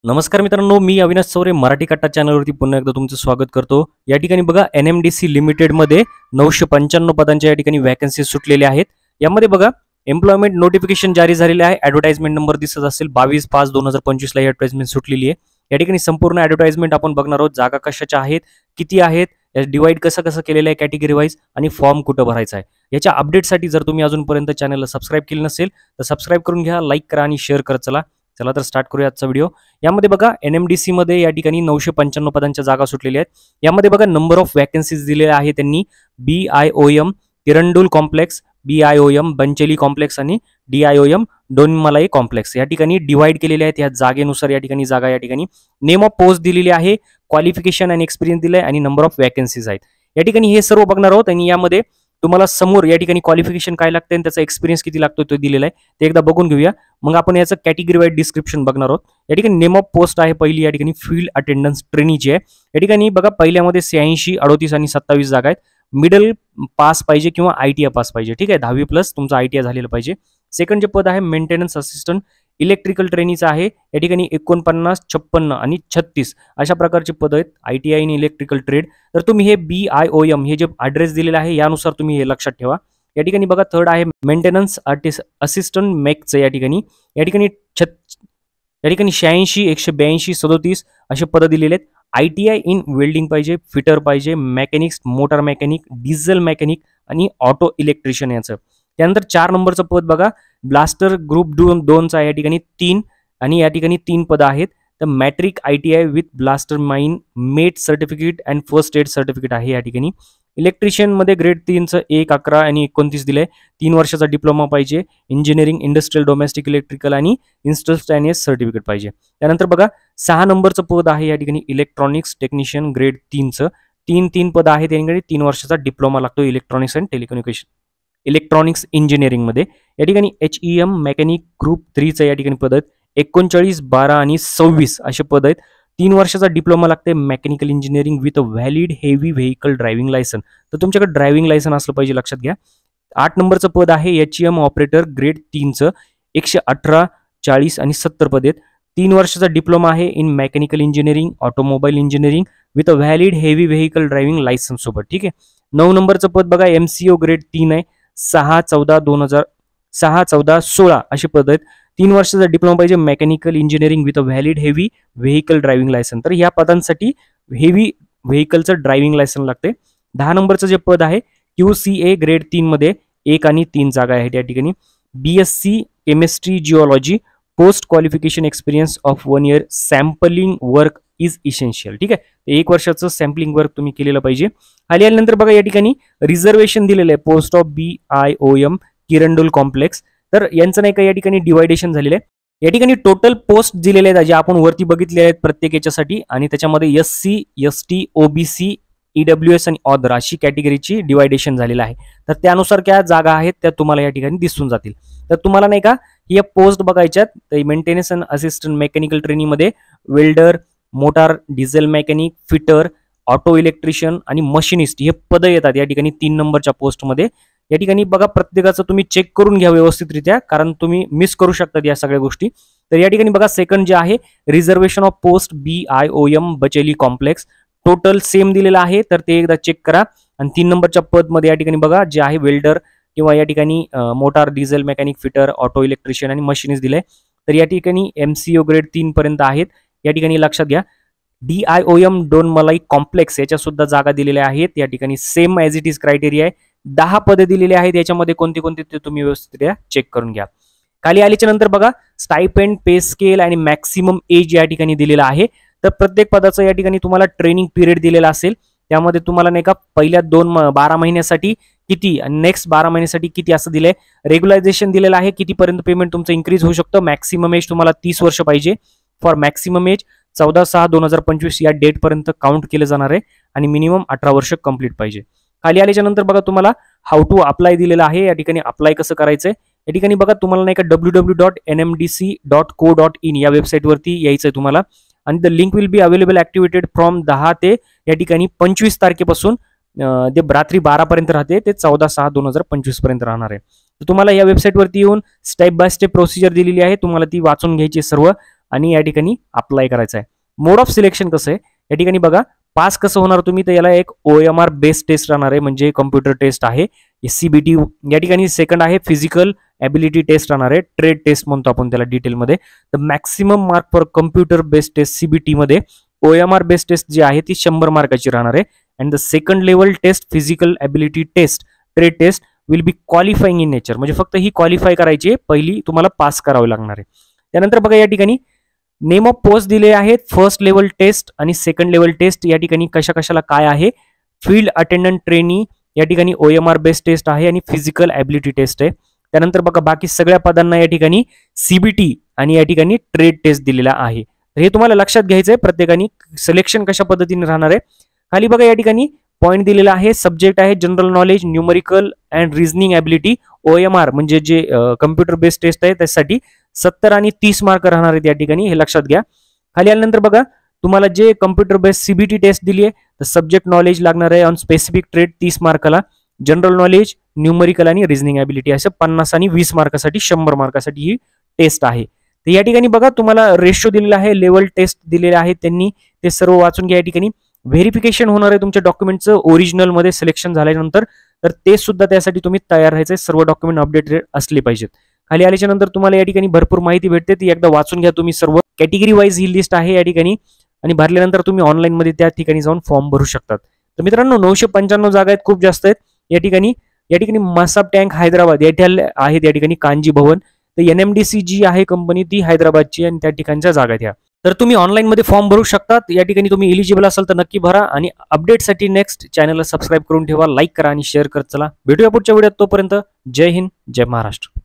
नमस्कार मित्रांनो, मी अविनाश चौरे मराठी कट्टा चॅनलवरती पुन्हा एकदा तुमचं स्वागत करतो। या ठिकाणी बघा NMDC लिमिटेडमध्ये 995 पदांच्या या ठिकाणी वॅकन्सी सुटलेल्या आहेत। यामध्ये बघा एम्प्लॉयमेंट नोटिफिकेशन जारी झालेले आहे। ॲडव्हर्टाइजमेंट नंबर दिसत असेल 22/5/2025 ला ही ॲडव्हर्टाइजमेंट सुटलेली आहे। या ठिकाणी संपूर्ण ॲडव्हर्टाइजमेंट आपण बघणार आहोत। जागा कशाच्या आहेत, किती आहेत, डिवाइड कसं केलेलं आहे कॅटेगरी वाईज आणि फॉर्म कुठं भरायचा आहे, याच्या अपडेटसाठी जर तुम्ही अजूनपर्यंत चॅनलला सबस्क्राईब केलं नसेल तर सबस्क्राईब करून घ्या, लाईक करा आणि शेअर करत चला। चला तर स्टार्ट करूया आजचा व्हिडिओ। यामध्ये बघा NMDC मध्ये या ठिकाणी 995 पदांच्या जागा सुटलेल्या आहेत। यामध्ये बघा नंबर ऑफ वॅकन्सीज दिलेल्या आहे त्यांनी BIOM किरंडुल कॉम्प्लेक्स, BIOM बंचेली कॉम्प्लेक्स आणि DIOM डोनमलाई कॉम्प्लेक्स या ठिकाणी डिवाइड केलेले आहेत। या जागेनुसार या ठिकाणी जागा या ठिकाणी नेम ऑफ पोस्ट दिलेली आहे, क्वालिफिकेशन आणि एक्सपिरियन्स दिलाय आणि नंबर ऑफ वॅकन्सीज आहेत। या ठिकाणी हे सर्व बघणार आहोत आणि यामध्ये तुम्हाला समोर या ठिकाणी क्वालिफिकेशन काय लागतं आणि त्याचा एक्सपिरियन्स किती लागतो तो दिलेला आहे, ते एकदा बघून घेऊया। मग आपण याचं कॅटेगरी वाईज डिस्क्रिप्शन बघणार आहोत। या ठिकाणी नेम ऑफ पोस्ट आहे पहिली, या ठिकाणी फील्ड अटेंडन्स ट्रेनीची आहे। या ठिकाणी बघा पहिल्यामध्ये 86, 38 आणि 27 जागा आहेत। मिडल पास पाहिजे किंवा ITI पास पाहिजे, ठीक आहे, 10वी प्लस तुमचं ITI झालेलं पाहिजे। सेकंड जे पद आहे मेंटेनन्स असिस्टंट इलेक्ट्रिकल ट्रेनीचं आहे। या ठिकाणी 49, 56 आणि 36 अशा प्रकारचे पद आहेत ITI आणि इलेक्ट्रिकल ट्रेड। तर तुम्ही हे BIOM हे जे ॲड्रेस दिलेला आहे यानुसार तुम्ही हे लक्षात ठेवा। या ठिकाणी बघा थर्ड आहे मेंटेनन्स असिस्टंट मेकचं। या ठिकाणी 86, 182, 37 असे पद दिलेले आहेत। ITI इन वेल्डिंग पाहिजे, फिटर पाहिजे, mechanics, motor mechanic, diesel mechanic आणि ऑटो इलेक्ट्रिशियन याचं। त्यानंतर 4 नंबरचं पद बघा ब्लास्टर ग्रुप 2चा या ठिकाणी 3 आणि या ठिकाणी 3 पद आहेत। तर matric ITI with blaster mine mate certificate and first aid certificate आहे। या ठिकाणी इलेक्ट्रिशियन मध्ये ग्रेड 3चं 1, 11 आणि 29 दिलंय। 3 वर्षाचा डिप्लोमा पाहिजे, इंजिनिअरिंग इंडस्ट्रियल डोमेस्टिक इलेक्ट्रिकल आणि इन्स्टंटेनियस सर्टिफिकेट पाहिजे। त्यानंतर बघा 6 नंबरचं पद आहे या ठिकाणी इलेक्ट्रॉनिक्स टेक्निशियन ग्रेड 3चं 3 पद आहे। त्यांनी 3 वर्षाचा डिप्लोमा लागतो electronics and telecommunication electronics engineering मध्ये। या ठिकाणी HEM मेकॅनिक ग्रुप 3चं या ठिकाणी पद आहेत। 39, 12 आणि 26 असे पद आहेत। 3 वर्षाचा डिप्लोमा लागते mechanical engineering with valid heavy vehicle driving license. तर तुमच्याकडे ड्रायव्हिंग लायसन असलं पाहिजे, लक्षात घ्या। 8 नंबरचं पद आहे HEM ऑपरेटर ग्रेड 3चं 118, 40 आणि 70 पद आहेत। 3 वर्षाचा डिप्लोमा आहे in mechanical engineering automobile engineering with valid heavy vehicle driving license सोबत, ठीक आहे। 9 नंबरचं पद बघा MCO ग्रेड 3 आहे। 6, 14, 16 असे पद आहेत। 3 वर्षाचा डिप्लोमा पाहिजे mechanical engineering with valid heavy vehicle driving license. तर या पदांसाठी हेवी व्हेकलचं ड्रायव्हिंग लायसन लागते। 10 नंबरचं जे पद आहे QCA ग्रेड 3 मध्ये 1 आणि 3 जागा आहेत। या ठिकाणी BSc chemistry geology post qualification experience of 1 year sampling work is essential, ठीक आहे। 1 वर्षाचं सॅम्पलिंग वर्क तुम्ही केलेलं पाहिजे। खाली आल्यानंतर बघा या ठिकाणी रिझर्वेशन दिलेलं आहे पोस्ट ऑफ BIOM किरंडुल कॉम्प्लेक्स। तर यांचं नाही का या ठिकाणी डिवायडेशन झालेलं आहे। या ठिकाणी टोटल पोस्ट दिलेले आहेत जे आपण वरती बघितले आहेत प्रत्येक याच्यासाठी, आणि त्याच्यामध्ये SC, ST, OBC, EWS आणि ऑदर अशी कॅटेगरीची डिवायडेशन झालेलं आहे। तर त्यानुसार क्या जागा आहेत त्या तुम्हाला या ठिकाणी दिसून जातील। तर तुम्हाला नाही का या पोस्ट बघायच्यात, तर मेंटेनन्स अँड असिस्टंट मेकॅनिकल ट्रेनिंगमध्ये welder, motor, diesel mechanic, fitter, auto electrician आणि मशिनिस्ट हे पद येतात या ठिकाणी 3 नंबरच्या पोस्टमध्ये। या ठिकाणी बघा प्रत्येकाचं तुम्ही चेक करून घ्या व्यवस्थितरित्या, कारण तुम्ही मिस करू शकतात या सगळ्या गोष्टी। तर या ठिकाणी बघा सेकंड जे आहे reservation of post BIOM Bacheli complex total same दिलेला आहे, तर ते एकदा चेक करा। आणि 3 नंबरच्या पद मध्ये या ठिकाणी बघा जे आहे वेल्डर किंवा या ठिकाणी motor, diesel mechanic, fitter, auto electrician आणि मशिनिस्ट दिले। तर या ठिकाणी MCO ग्रेड 3 पर्यंत आहेत। या ठिकाणी लक्षात घ्या DIOM डोनमलाई कॉम्प्लेक्स याच्या सुद्धा जागा दिलेल्या आहेत। या ठिकाणी same as it is criteria आहे। 10 पदे दिलेली आहेत, याच्यामध्ये कोणते कोणते ते तुम्ही व्यवस्थित चेक करून घ्या। खाली आल्याच्या नंतर बघा स्टायपेंड, पे स्केल आणि मॅक्सिमम एज या ठिकाणी दिलेला आहे। तर प्रत्येक पदाचं या ठिकाणी तुम्हाला ट्रेनिंग पिरियड दिलेला असेल, त्यामध्ये तुम्हाला नाही का पहिल्या 12 महिन्यासाठी किती आणि नेक्स्ट 12 महिन्यासाठी किती असं दिलंय। रेग्युलायझेशन दिलेलं आहे, कितीपर्यंत पेमेंट तुमचं इन्क्रीज होऊ शकतं। मॅक्सिमम एज तुम्हाला 30 वर्ष पाहिजे। फॉर मॅक्सिमम एज 14/6/2025 या डेट पर्यंत काउंट केलं जाणार आहे आणि मिनिमम 18 वर्ष कंप्लीट पाहिजे। खाली आल्याच्या नंतर बघा तुम्हाला हाऊ टू अप्लाय दिलेलं आहे। या ठिकाणी अप्लाय कसं करायचंय, या ठिकाणी बघा तुम्हाला नाही का www.nmdc.co.in या वेबसाईटवरती यायचंय तुम्हाला, आणि the link will be available activated from 10 ते या ठिकाणी 25 तारखेपासून ते रात्री 12 पर्यंत राहते, ते 14/6/2025 पर्यंत राहणार आहे। तर तुम्हाला या वेबसाईटवरती येऊन स्टेप बाय स्टेप प्रोसिजर दिलेली आहे, तुम्हाला ती वाचून घ्यायची सर्व, आणि या ठिकाणी अप्लाय करायचं आहे. मोड ऑफ सिलेक्शन कसं आहे या ठिकाणी बघा. पास कसं होणार तुम्ही, तर याला एक OMR बेस्ड टेस्ट राहणार आहे, म्हणजे कम्प्युटर टेस्ट आहे. CBT या ठिकाणी सेकंड आहे फिजिकल ॲबिलिटी टेस्ट राहणार आहे, ट्रेड टेस्ट म्हणतो आपण त्याला डिटेलमध्ये. तर maximum mark for computer based test CBT मध्ये OMR बेस्ड टेस्ट जी आहे ती 100 मार्काची राहणार आहे. And the second level test physical ability test trade test will be qualifying in nature, म्हणजे फक्त ही क्वालिफाय करायची आहे, पहिली तुम्हाला पास करावी लागणार आहे. त्यानंतर बघा या ठिकाणी नेम ऑफ पोस्ट दिले आहेत, फर्स्ट लेवल टेस्ट आणि सेकंड लेवल टेस्ट या ठिकाणी कशा कशाला काय आहे. फील्ड अटेंडंट ट्रेनी या ठिकाणी OMR बेस्ड टेस्ट आहे आणि फिजिकल ॲबिलिटी टेस्ट आहे. त्यानंतर बघा बाकी सगळ्या पदांना या ठिकाणी CBT आणि या ठिकाणी ट्रेड टेस्ट दिलेला आहे. तर हे तुम्हाला लक्षात घ्यायचं आहे, प्रत्येकाने सिलेक्शन कशा पद्धतीने राहणार आहे. खाली बघा या ठिकाणी पॉईंट दिलेला आहे, सब्जेक्ट आहे general knowledge, numerical and reasoning ability. OMR म्हणजे जे कम्प्युटर बेस्ड टेस्ट आहे त्यासाठी 70 आणि 30 मार्क राहणार आहेत या ठिकाणी, हे लक्षात घ्या. खाली आल्यानंतर बघा तुम्हाला जे कम्प्युटर बेस्ड CBT टेस्ट दिली आहे, तर सब्जेक्ट नॉलेज लागणार आहे ऑन स्पेसिफिक ट्रेड 30 मार्काला, जनरल नॉलेज, न्यूमरिकल आणि रिझनिंग ॲबिलिटी असं 50 आणि 20 मार्कासाठी 100 मार्कासाठी ही टेस्ट आहे. तर या ठिकाणी बघा तुम्हाला रेशो दिलेला आहे, लेवल टेस्ट दिलेले आहेत त्यांनी, ते सर्व वाचून घ्या. या ठिकाणी व्हेरिफिकेशन होणार आहे तुमच्या डॉक्युमेंटचं ओरिजिनलमध्ये सिलेक्शन झाल्यानंतर, तर ते सुद्धा त्यासाठी तुम्ही तयार राहायचे, सर्व डॉक्युमेंट अपडेटेड असले पाहिजेत. खाली आल्याच्या नंतर तुम्हाला या ठिकाणी भरपूर माहिती भेटते, ती एकदा वाचून घ्या तुम्ही सर्व. कॅटेगरी वाईज ही लिस्ट आहे या ठिकाणी, आणि भरल्यानंतर तुम्ही ऑनलाईनमध्ये त्या ठिकाणी जाऊन फॉर्म भरू शकतात. तर मित्रांनो 995 जागा आहेत, खूप जास्त आहेत या ठिकाणी. मसाब टँक हैदराबाद या आहेत या ठिकाणी, कांजी भवन. तर NMDC जी आहे कंपनी ती हैदराबादची आणि त्या ठिकाणच्या जागा आहेत. तर तुम्ही ऑनलाईनमध्ये फॉर्म भरू शकतात. या ठिकाणी तुम्ही एलिजिबल असाल तर नक्की भरा, आणि अपडेटसाठी नेक्स्ट चॅनलला सबस्क्राईब करून ठेवा, लाईक करा आणि शेअर करत चला. भेटूया पुढच्या व्हिडिओत, तोपर्यंत जय हिंद, जय महाराष्ट्र.